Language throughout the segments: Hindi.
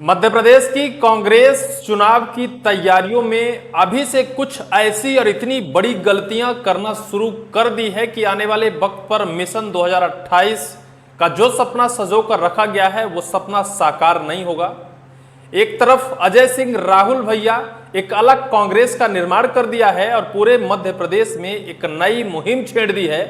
मध्य प्रदेश की कांग्रेस चुनाव की तैयारियों में अभी से कुछ ऐसी और इतनी बड़ी गलतियां करना शुरू कर दी है कि आने वाले वक्त पर मिशन 2028 का जो सपना सजो कर रखा गया है वो सपना साकार नहीं होगा। एक तरफ अजय सिंह राहुल भैया एक अलग कांग्रेस का निर्माण कर दिया है और पूरे मध्य प्रदेश में एक नई मुहिम छेड़ दी है,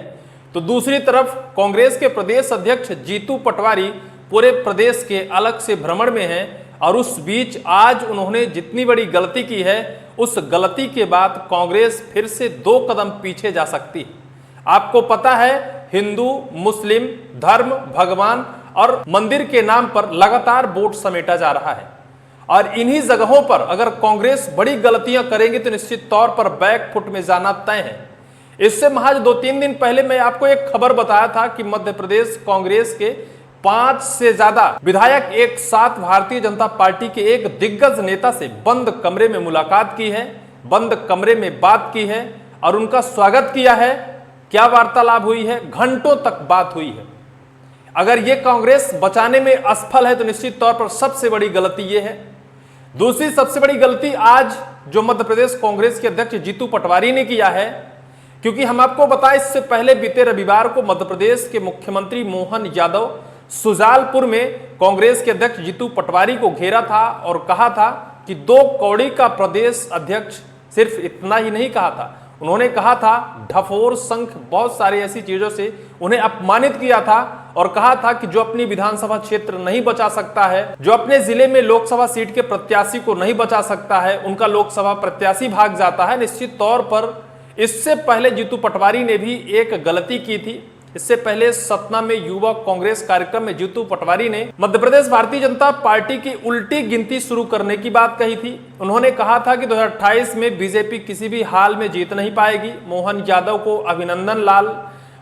तो दूसरी तरफ कांग्रेस के प्रदेश अध्यक्ष जीतू पटवारी पूरे प्रदेश के अलग से भ्रमण में हैं और उस बीच आज उन्होंने जितनी बड़ी गलती की है उस गलती के बाद कांग्रेस फिर से 2 कदम पीछे जा सकती है। आपको पता है, हिंदू, मुस्लिम, धर्म, भगवान और मंदिर के नाम पर लगातार वोट समेटा जा रहा है और इन्हीं जगहों पर अगर कांग्रेस बड़ी गलतियां करेंगे तो निश्चित तौर पर बैकफुट में जाना तय है। इससे महज 2-3 दिन पहले मैं आपको एक खबर बताया था कि मध्य प्रदेश कांग्रेस के 5 से ज्यादा विधायक एक साथ भारतीय जनता पार्टी के एक दिग्गज नेता से बंद कमरे में मुलाकात की है, बंद कमरे में बात की है और उनका स्वागत किया है। क्या वार्तालाप हुई है? घंटों तक बात हुई है। अगर यह कांग्रेस बचाने में असफल है तो निश्चित तौर पर सबसे बड़ी गलती यह है। दूसरी सबसे बड़ी गलती आज जो मध्य प्रदेश कांग्रेस के अध्यक्ष जीतू पटवारी ने किया है, क्योंकि हम आपको बताएं इससे पहले बीते रविवार को मध्य प्रदेश के मुख्यमंत्री मोहन यादव सुजालपुर में कांग्रेस के अध्यक्ष जीतू पटवारी को घेरा था और कहा था कि 2 कौड़ी का प्रदेश अध्यक्ष। सिर्फ इतना ही नहीं कहा था, उन्होंने कहा था ढफोर, शंख, बहुत सारी ऐसी चीजों से उन्हें अपमानित किया था और कहा था कि जो अपनी विधानसभा क्षेत्र नहीं बचा सकता है, जो अपने जिले में लोकसभा सीट के प्रत्याशी को नहीं बचा सकता है, उनका लोकसभा प्रत्याशी भाग जाता है। निश्चित तौर पर इससे पहले जीतू पटवारी ने भी एक गलती की थी। इससे पहले सतना में युवा कांग्रेस कार्यक्रम में जीतू पटवारी ने मध्य प्रदेश भारतीय जनता पार्टी की उल्टी गिनती शुरू करने की बात कही थी। उन्होंने कहा था कि 2028 में बीजेपी किसी भी हाल में जीत नहीं पाएगी। मोहन यादव को अभिनंदन लाल,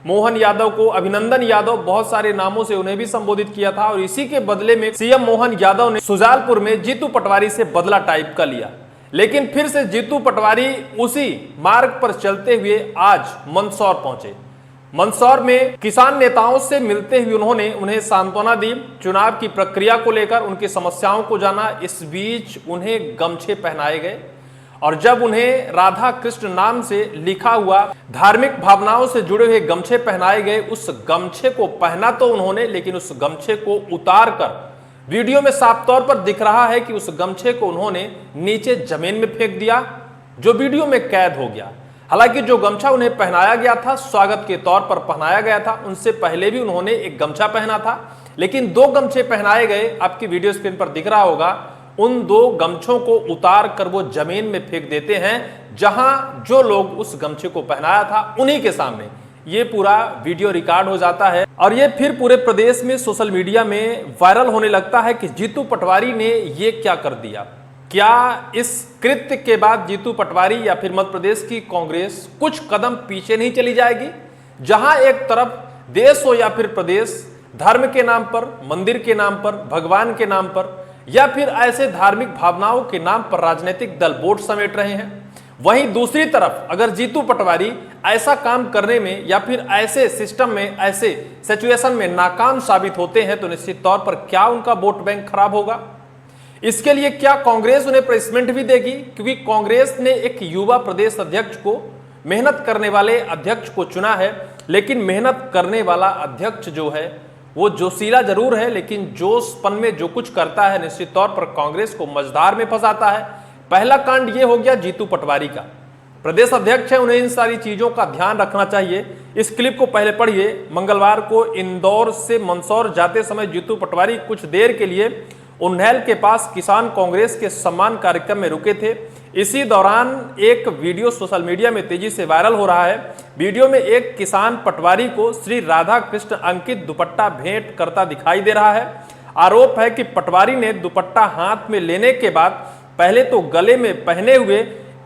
मोहन यादव को अभिनंदन यादव, बहुत सारे नामों से उन्हें भी संबोधित किया था और इसी के बदले में सीएम मोहन यादव ने सुजालपुर में जीतू पटवारी से बदला टाइप का लिया। लेकिन फिर से जीतू पटवारी उसी मार्ग पर चलते हुए आज मंदसौर पहुंचे। मंदसौर में किसान नेताओं से मिलते हुए उन्होंने उन्हें सांत्वना दी, चुनाव की प्रक्रिया को लेकर उनकी समस्याओं को जाना। इस बीच उन्हें गमछे पहनाए गए और जब उन्हें राधा कृष्ण नाम से लिखा हुआ धार्मिक भावनाओं से जुड़े हुए गमछे पहनाए गए, उस गमछे को पहना तो उन्होंने, लेकिन उस गमछे को उतार कर वीडियो में साफ तौर पर दिख रहा है कि उस गमछे को उन्होंने नीचे जमीन में फेंक दिया, जो वीडियो में कैद हो गया। हालांकि जो गमछा उन्हें पहनाया गया था, स्वागत के तौर पर पहनाया गया था, उनसे पहले भी उन्होंने एक गमछा पहना था, लेकिन 2 गमछे पहनाए गए। आपकी वीडियो स्क्रीन पर दिख रहा होगा, उन 2 गमछों को उतार कर वो जमीन में फेंक देते हैं जहां जो लोग उस गमछे को पहनाया था उन्हीं के सामने ये पूरा वीडियो रिकॉर्ड हो जाता है और ये फिर पूरे प्रदेश में सोशल मीडिया में वायरल होने लगता है कि जीतू पटवारी ने ये क्या कर दिया। क्या इस कृत्य के बाद जीतू पटवारी या फिर मध्य प्रदेश की कांग्रेस कुछ कदम पीछे नहीं चली जाएगी? जहां एक तरफ देश हो या फिर प्रदेश धर्म के नाम पर, मंदिर के नाम पर, भगवान के नाम पर या फिर ऐसे धार्मिक भावनाओं के नाम पर राजनीतिक दल वोट समेट रहे हैं, वहीं दूसरी तरफ अगर जीतू पटवारी ऐसा काम करने में या फिर ऐसे सिस्टम में, ऐसे सिचुएशन में नाकाम साबित होते हैं तो निश्चित तौर पर क्या उनका वोट बैंक खराब होगा? इसके लिए क्या कांग्रेस उन्हें प्लेसमेंट भी देगी? क्योंकि कांग्रेस ने एक युवा प्रदेश अध्यक्ष को, मेहनत करने वाले अध्यक्ष को चुना है, लेकिन मेहनत करने वाला अध्यक्ष जो है वो जोशीला जरूर है, लेकिन जोशपन में जो कुछ करता है निश्चित तौर पर कांग्रेस को मझधार में फंसाता है। पहला कांड ये हो गया जीतू पटवारी का। प्रदेश अध्यक्ष है, उन्हें इन सारी चीजों का ध्यान रखना चाहिए। इस क्लिप को पहले पढ़िए। मंगलवार को इंदौर से मंदसौर जाते समय जीतू पटवारी कुछ देर के लिए उन्नैल के पास किसान कांग्रेस के सम्मान कार्यक्रम में रुके थे। इसी दौरान एक वीडियो सोशल मीडिया में तेजी से वायरल हो रहा है। वीडियो में एक किसान पटवारी को श्री राधा कृष्ण अंकित दुपट्टा भेंट करता दिखाई दे रहा है। आरोप है कि पटवारी ने दुपट्टा हाथ में लेने के बाद पहले तो गले में पहने हुए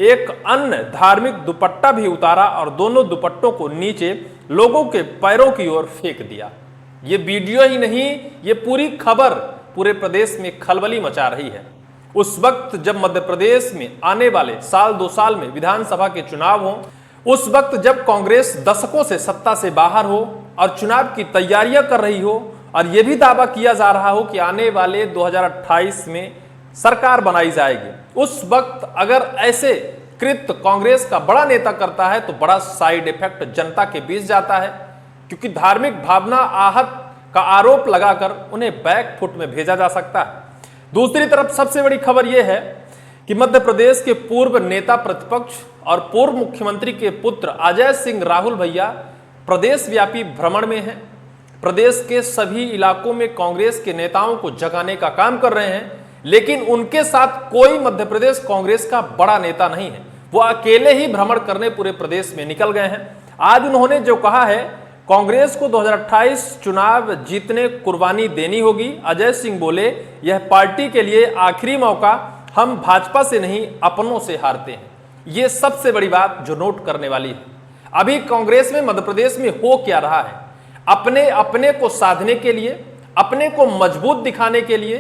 एक अन्य धार्मिक दुपट्टा भी उतारा और दोनों दुपट्टों को नीचे लोगों के पैरों की ओर फेंक दिया। ये वीडियो ही नहीं, ये पूरी खबर पूरे प्रदेश में खलबली मचा रही है। उस वक्त जब मध्य प्रदेश में आने वाले 1-2 साल में विधानसभा के चुनाव हो, उस वक्त जब कांग्रेस दशकों से सत्ता से बाहर हो और चुनाव की तैयारियां कर रही हो और यह भी दावा किया जा रहा हो कि आने वाले 2028 में सरकार बनाई जाएगी, उस वक्त अगर ऐसे कृत्य कांग्रेस का बड़ा नेता करता है तो बड़ा साइड इफेक्ट जनता के बीच जाता है, क्योंकि धार्मिक भावना आहत का आरोप लगाकर उन्हें बैक फुट में भेजा जा सकता है। दूसरी तरफ सबसे बड़ी खबर यह है कि मध्य प्रदेश के पूर्व नेता प्रतिपक्ष और पूर्व मुख्यमंत्री के पुत्र अजय सिंह राहुल भैया प्रदेश व्यापी भ्रमण में हैं। प्रदेश के सभी इलाकों में कांग्रेस के नेताओं को जगाने का काम कर रहे हैं, लेकिन उनके साथ कोई मध्य प्रदेश कांग्रेस का बड़ा नेता नहीं है। वो अकेले ही भ्रमण करने पूरे प्रदेश में निकल गए हैं। आज उन्होंने जो कहा है, कांग्रेस को 2028 चुनाव जीतने कुर्बानी देनी होगी। अजय सिंह बोले, यह पार्टी के लिए आखिरी मौका, हम भाजपा से नहीं अपनों से हारते हैं। यह सबसे बड़ी बात जो नोट करने वाली है। अभी कांग्रेस में मध्य प्रदेश में हो क्या रहा है, अपने को साधने के लिए, अपने को मजबूत दिखाने के लिए,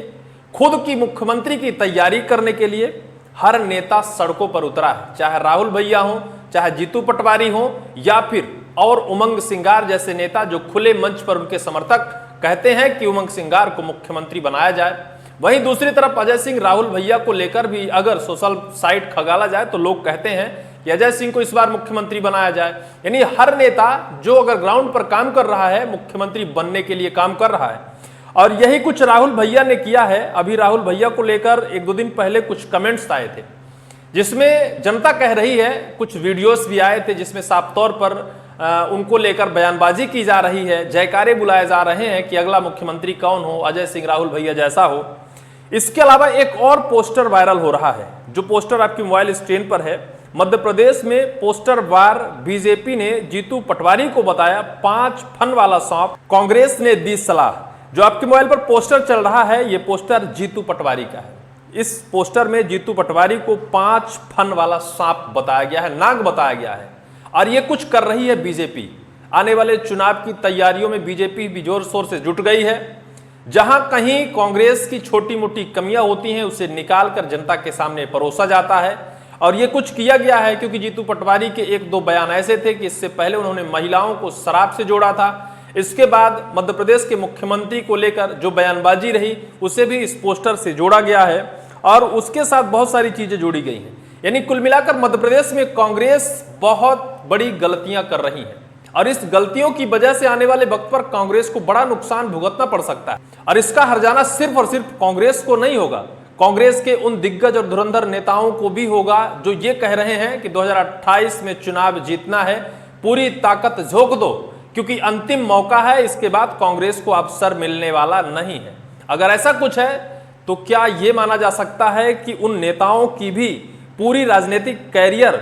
खुद की मुख्यमंत्री की तैयारी करने के लिए हर नेता सड़कों पर उतरा है। चाहे राहुल भैया हो, चाहे जीतू पटवारी हो, या फिर और उमंग सिंगार जैसे नेता जो खुले मंच पर उनके समर्थक कहते हैं कि उमंग सिंगार को मुख्यमंत्री बनाया जाए। वहीं दूसरी तरफ अजय सिंह राहुल भैया को लेकर भी अगर सोशल साइट खगाला जाए तो लोग कहते हैं कि अजय सिंह को इस बार मुख्यमंत्री बनाया जाए। यानी हर नेता जो अगर ग्राउंड पर काम कर रहा है, मुख्यमंत्री बनने के लिए काम कर रहा है। और यही कुछ राहुल भैया ने किया है। अभी राहुल भैया को लेकर 1-2 दिन पहले कुछ कमेंट्स आए थे, जिसमें जनता कह रही है, कुछ वीडियोस भी आए थे जिसमें साफ तौर पर उनको लेकर बयानबाजी की जा रही है, जयकारे बुलाए जा रहे हैं कि अगला मुख्यमंत्री कौन हो, अजय सिंह राहुल भैया जैसा हो। इसके अलावा एक और पोस्टर वायरल हो रहा है, जो पोस्टर आपकी मोबाइल स्क्रीन पर है। मध्य प्रदेश में पोस्टर वार बीजेपी ने जीतू पटवारी को बताया 5 फन वाला सांप, कांग्रेस ने दी सलाह। जो आपके मोबाइल पर पोस्टर चल रहा है, यह पोस्टर जीतू पटवारी का है। इस पोस्टर में जीतू पटवारी को 5 फन वाला सांप बताया गया है, नाग बताया गया है। और ये कुछ कर रही है बीजेपी। आने वाले चुनाव की तैयारियों में बीजेपी भी जोर शोर से जुट गई है। जहां कहीं कांग्रेस की छोटी मोटी कमियां होती हैं, उसे निकालकर जनता के सामने परोसा जाता है। और ये कुछ किया गया है क्योंकि जीतू पटवारी के 1-2 बयान ऐसे थे कि इससे पहले उन्होंने महिलाओं को शराब से जोड़ा था। इसके बाद मध्य प्रदेश के मुख्यमंत्री को लेकर जो बयानबाजी रही, उसे भी इस पोस्टर से जोड़ा गया है और उसके साथ बहुत सारी चीजें जोड़ी गई हैं। यानी कुल मिलाकर मध्य प्रदेश में कांग्रेस बहुत बड़ी गलतियां कर रही है और इस गलतियों की वजह से आने वाले वक्त पर कांग्रेस को बड़ा नुकसान भुगतना पड़ सकता है। और इसका हर्जाना सिर्फ और सिर्फ कांग्रेस को नहीं होगा, कांग्रेस के उन दिग्गज और धुरंधर नेताओं को भी होगा जो ये कह रहे हैं कि 2028 में चुनाव जीतना है, पूरी ताकत झोंक दो, क्योंकि अंतिम मौका है, इसके बाद कांग्रेस को अवसर मिलने वाला नहीं है। अगर ऐसा कुछ है तो क्या यह माना जा सकता है कि उन नेताओं की भी पूरी राजनीतिक कैरियर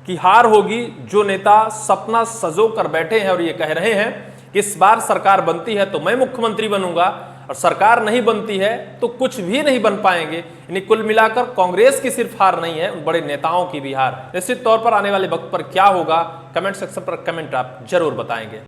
की हार होगी, जो नेता सपना सजो कर बैठे हैं और ये कह रहे हैं कि इस बार सरकार बनती है तो मैं मुख्यमंत्री बनूंगा, और सरकार नहीं बनती है तो कुछ भी नहीं बन पाएंगे। यानी कुल मिलाकर कांग्रेस की सिर्फ हार नहीं है, उन बड़े नेताओं की भी हार। निश्चित तौर पर आने वाले वक्त पर क्या होगा, कमेंट सेक्शन पर कमेंट आप जरूर बताएंगे।